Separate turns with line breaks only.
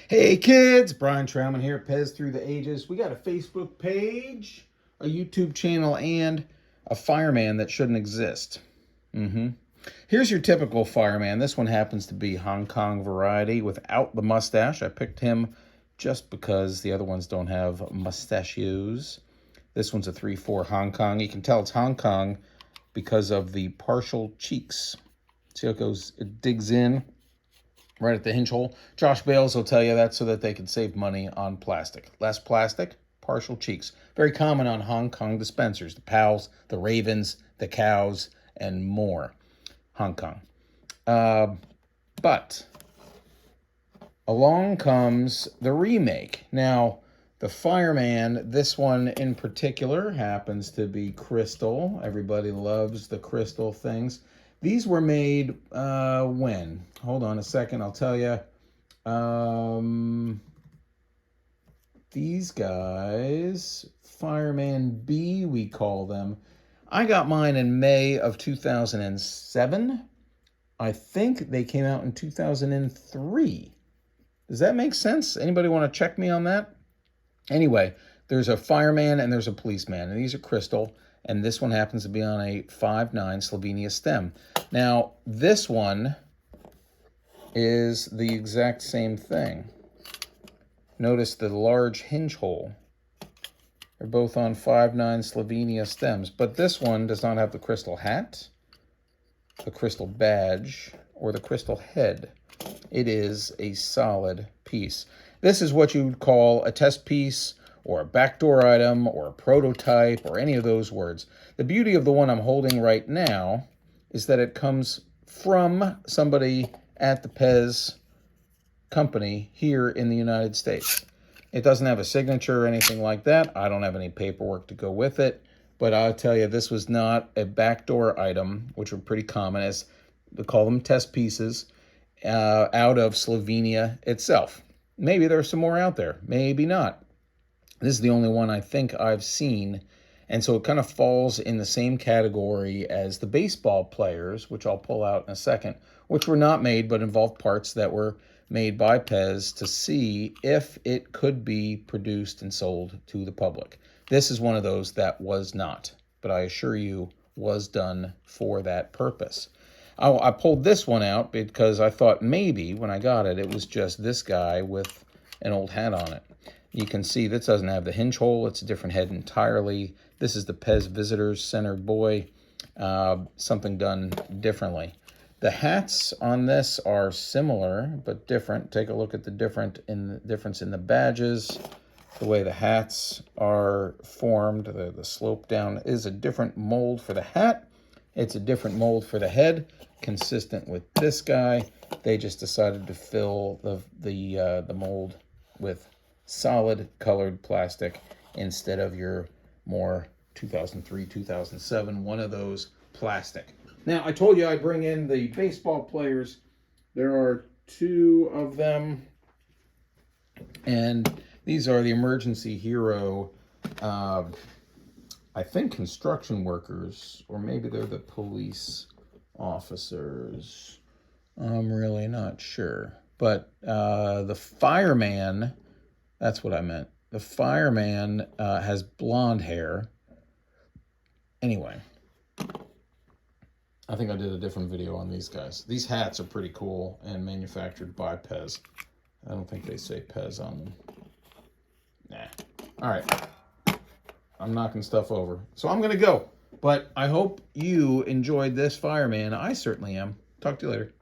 Hey kids, Brian Trauman here at PEZ Through the Ages. We got a Facebook page, a YouTube channel, and a fireman that shouldn't exist. Here's your typical fireman. This one happens to be Hong Kong variety without the mustache. I picked him just because the other ones don't have mustachios. This one's a 3-4 Hong Kong. You can tell it's Hong Kong because of the partial cheeks. See how it goes? It digs in right at the hinge hole. Josh Bales will tell you that so that they can save money on plastic. Less plastic, partial cheeks. Very common on Hong Kong dispensers. The Pals, the Ravens, the Cows, and more. Hong Kong. But along comes the remake. Now, the Fireman, this one in particular, happens to be crystal. Everybody loves the crystal things. These were made when? Hold on a second, I'll tell you. These guys, Fireman B, we call them. I got mine in May of 2007. I think they came out in 2003. Does that make sense? Anybody want to check me on that? Anyway, there's a fireman and there's a policeman, and these are crystal. And this one happens to be on a 5.9 Slovenia stem. Now, this one is the exact same thing. Notice the large hinge hole. They're both on 5.9 Slovenia stems. But this one does not have the crystal hat, the crystal badge, or the crystal head. It is a solid piece. This is what you would call a test piece, or a backdoor item, or a prototype, or any of those words. The beauty of the one I'm holding right now is that it comes from somebody at the PEZ company here in the United States. It doesn't have a signature or anything like that. I don't have any paperwork to go with it, but I'll tell you, this was not a backdoor item, which are pretty common, as they call them test pieces, out of Slovenia itself. Maybe there's some more out there, maybe not. This is the only one I think I've seen, and so it kind of falls in the same category as the baseball players, which I'll pull out in a second, which were not made but involved parts that were made by PEZ to see if it could be produced and sold to the public. This is one of those that was not, but I assure you was done for that purpose. I pulled this one out because I thought maybe when I got it, it was just this guy with an old hat on it. You can see this doesn't have the hinge hole. It's a different head entirely. This is the PEZ Visitors Center boy. Something done differently. The hats on this are similar but different. Take a look at the difference in the badges. The way the hats are formed, the slope down is a different mold for the hat. It's a different mold for the head, consistent with this guy. They just decided to fill the mold with solid colored plastic instead of your more 2003, 2007, one of those plastic. Now, I told you I'd bring in the baseball players. There are two of them, and these are the emergency hero, I think construction workers, or maybe they're the police officers. I'm really not sure. But the fireman, that's what I meant. The fireman has blonde hair. Anyway, I think I did a different video on these guys. These hats are pretty cool and manufactured by PEZ. I don't think they say PEZ on them. Nah. All right. I'm knocking stuff over. So I'm going to go. But I hope you enjoyed this fireman. I certainly am. Talk to you later.